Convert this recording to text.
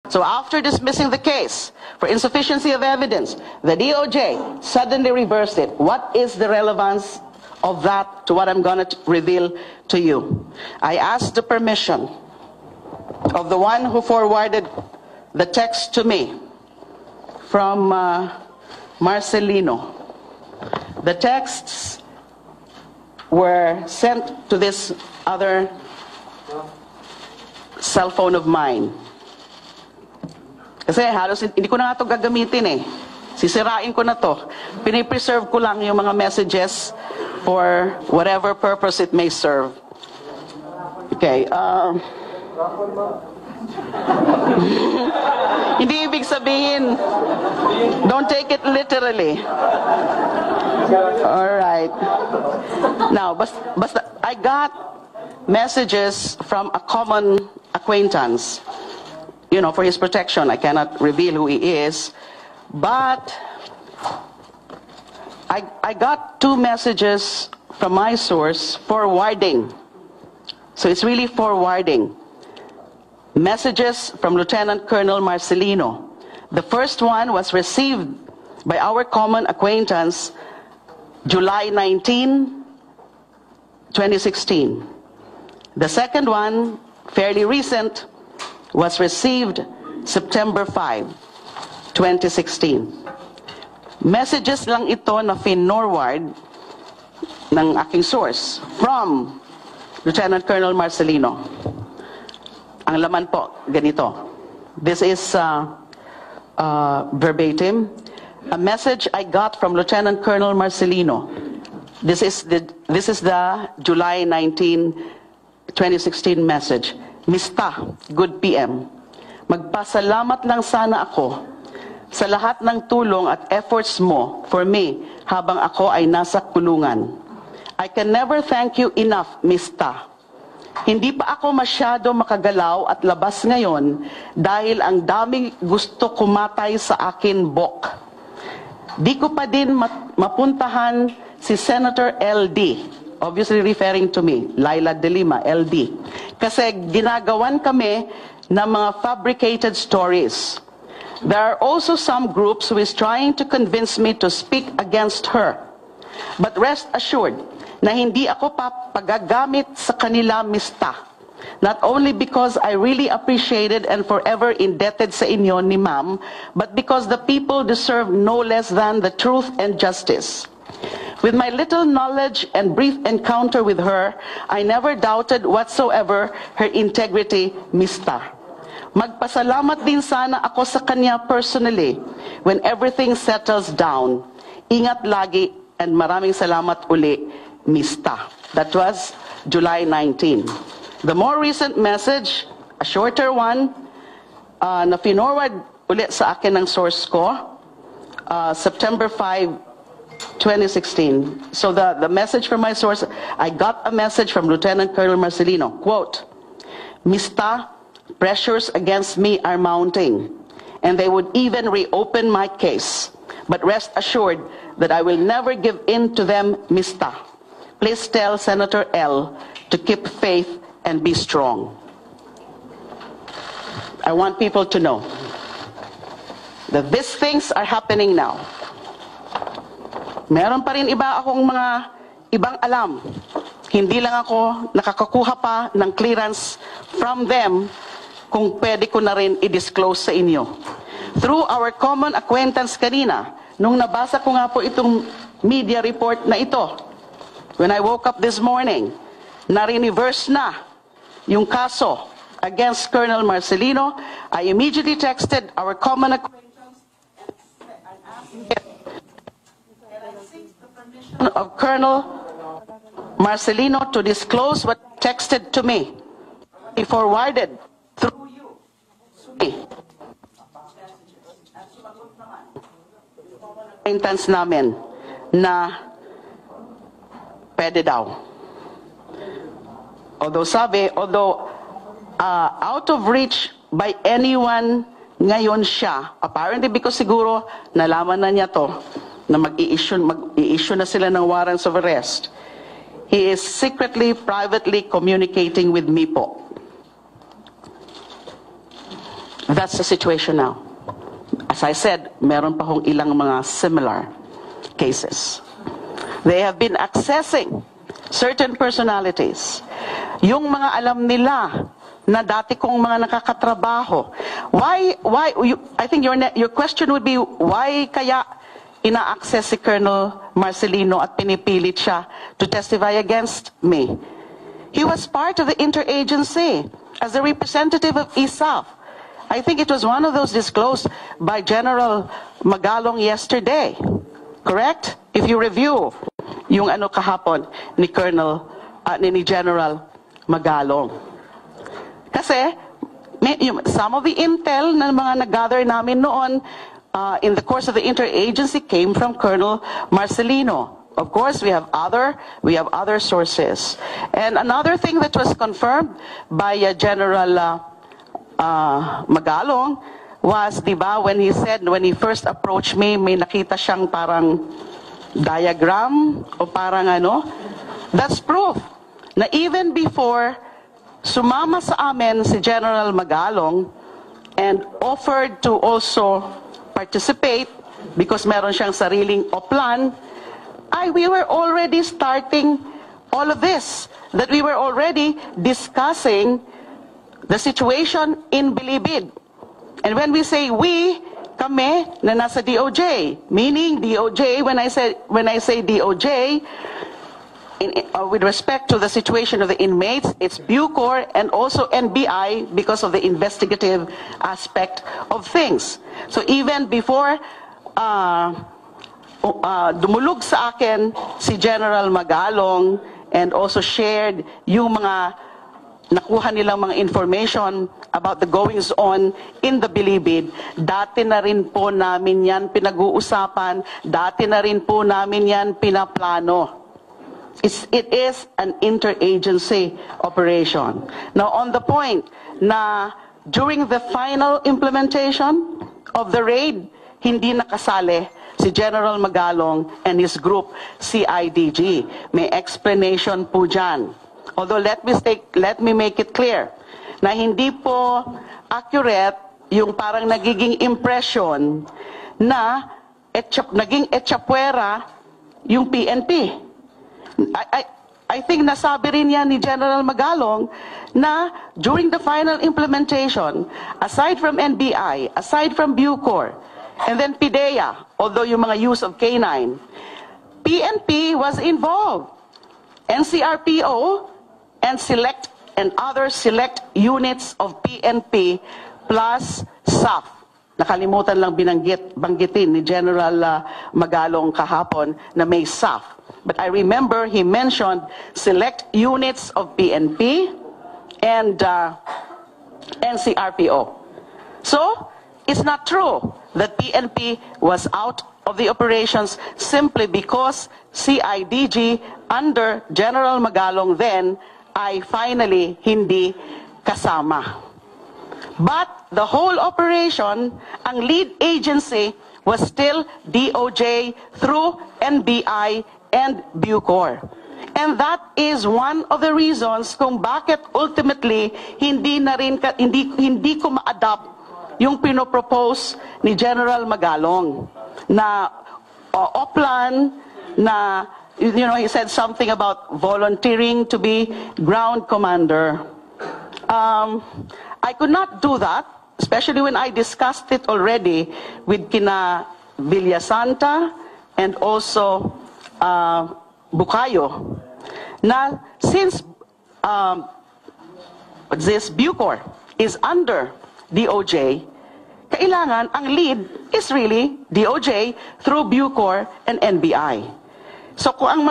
So after dismissing the case for insufficiency of evidence, the DOJ suddenly reversed it. What is the relevance of that to what I'm going to reveal to you? I asked the permission of the one who forwarded the text to me from Marcelino. The texts were sent to this other cell phone of mine. Kasi halos hindi ko na nga ito gagamitin eh. Sisirain ko na to. Pinipreserve ko lang yung mga messages for whatever purpose it may serve. Okay. Hindi ibig sabihin, don't take it literally. Alright. Now, basta, I got messages from a common acquaintance. You know, for his protection, I cannot reveal who he is. But I got 2 messages from my source forwarding. So it's really forwarding. Messages from Lieutenant Colonel Marcelino. The first one was received by our common acquaintance July 19, 2016. The second one, fairly recent, was received September 5, 2016. Messages lang ito na finorward ng aking source from Lieutenant Colonel Marcelino. Ang laman po, ganito. This is verbatim. A message I got from Lieutenant Colonel Marcelino. This is the July 19, 2016 message. Mista, good PM. Magpasalamat lang sana ako sa lahat ng tulong at efforts mo for me habang ako ay nasa kulungan. I can never thank you enough, Mista. Hindi pa ako masyado makagalaw at labas ngayon dahil ang daming gusto kumatay sa akin, Bok. Di ko pa din mapuntahan si Senator LD, obviously referring to me, Laila De Lima, LD. Kasi ginagawan kami ng mga fabricated stories. There are also some groups who is trying to convince me to speak against her. But rest assured na hindi ako pagagamit sa kanila, Mista. Not only because I really appreciated and forever indebted sa inyo ni Ma'am, but because the people deserve no less than the truth and justice. With my little knowledge and brief encounter with her, I never doubted whatsoever her integrity, Mista. Magpasalamat din sana ako sa kanya personally when everything settles down. Ingat lagi and maraming salamat uli, Mista. That was July 19. The more recent message, a shorter one, na finorward ulit sa akin ng source ko, September 5, 2016. So the message from my source, I got a message from Lieutenant Colonel Marcelino, quote, Mista, pressures against me are mounting, and they would even reopen my case. But rest assured that I will never give in to them, Mista. Please tell Senator L to keep faith and be strong. I want people to know that these things are happening now. Meron pa rin iba akong mga ibang alam. Hindi lang ako nakakakuha pa ng clearance from them kung pwede ko na rin i-disclose sa inyo. Through our common acquaintance kanina, nung nabasa ko nga po itong media report na ito, when I woke up this morning, na-reverse na yung kaso against Colonel Marcelino, I immediately texted our common acquaintance and asked him of Colonel Marcelino to disclose what he texted to me. He forwarded through you to me. Acquaintance namin na pwede daw. Although out of reach by anyone ngayon siya, apparently because siguro nalaman na niya to, na mag-i-issue na sila ng warrants of arrest. He is secretly, privately communicating with me po. That's the situation now. As I said, meron pa hong ilang mga similar cases. They have been accessing certain personalities. Yung mga alam nila na dati kong mga nakakatrabaho. I think your question would be, why kaya ina-access si Colonel Marcelino at pinipilit siya to testify against me? He was part of the interagency as a representative of ISAF. I think it was one of those disclosed by General Magalong yesterday. Correct? If you review yung ano kahapon ni ni General Magalong. Kasi some of the intel na mga nag-gather namin noon in the course of the interagency came from Colonel Marcelino. Of course, we have other sources. And another thing that was confirmed by General Magalong was, diba, when he first approached me, may nakita siyang parang diagram o parang ano. That's proof na even before sumama sa amin si General Magalong and offered to also participate because meron siyang sariling oplan, we were already starting all of this, that we were already discussing the situation in Bilibid. And when we say we, kami na nasa DOJ, meaning DOJ, when I say DOJ, with respect to the situation of the inmates, it's Bucor and also NBI because of the investigative aspect of things. So even before dumulog sa akin si General Magalong and also shared yung mga nakuha nilang mga information about the goings on in the Bilibid, dati na rin po namin yan pinag-uusapan, dati na rin po namin yan pinaplano. It is an interagency operation. Now, on the point na during the final implementation of the raid, hindi nakasali si General Magalong and his group, CIDG. May explanation po dyan. Although let me make it clear na hindi po accurate yung parang nagiging impression na naging etchapwera yung PNP. I think nasabi rin yan ni General Magalong na during the final implementation, aside from NBI, aside from Bucor, and then PIDEA, although yung mga use of K9, PNP was involved. NCRPO and other select units of PNP plus SAF. Nakalimutan lang banggitin ni General Magalong kahapon na may SAF. But I remember he mentioned select units of PNP and NCRPO. So, it's not true that PNP was out of the operations simply because CIDG under General Magalong then ay finally hindi kasama. But the whole operation, ang lead agency was still DOJ through NBI and Bucor. And that is one of the reasons kung bakit ultimately hindi ko ma-adapt yung pinopropose ni General Magalong na oplan na he said something about volunteering to be ground commander. I could not do that, especially when I discussed it already with kina Villasanta and also Bukayo. Na since this Bucor is under DOJ, kailangan ang lead is really DOJ through Bucor and NBI. So kung ang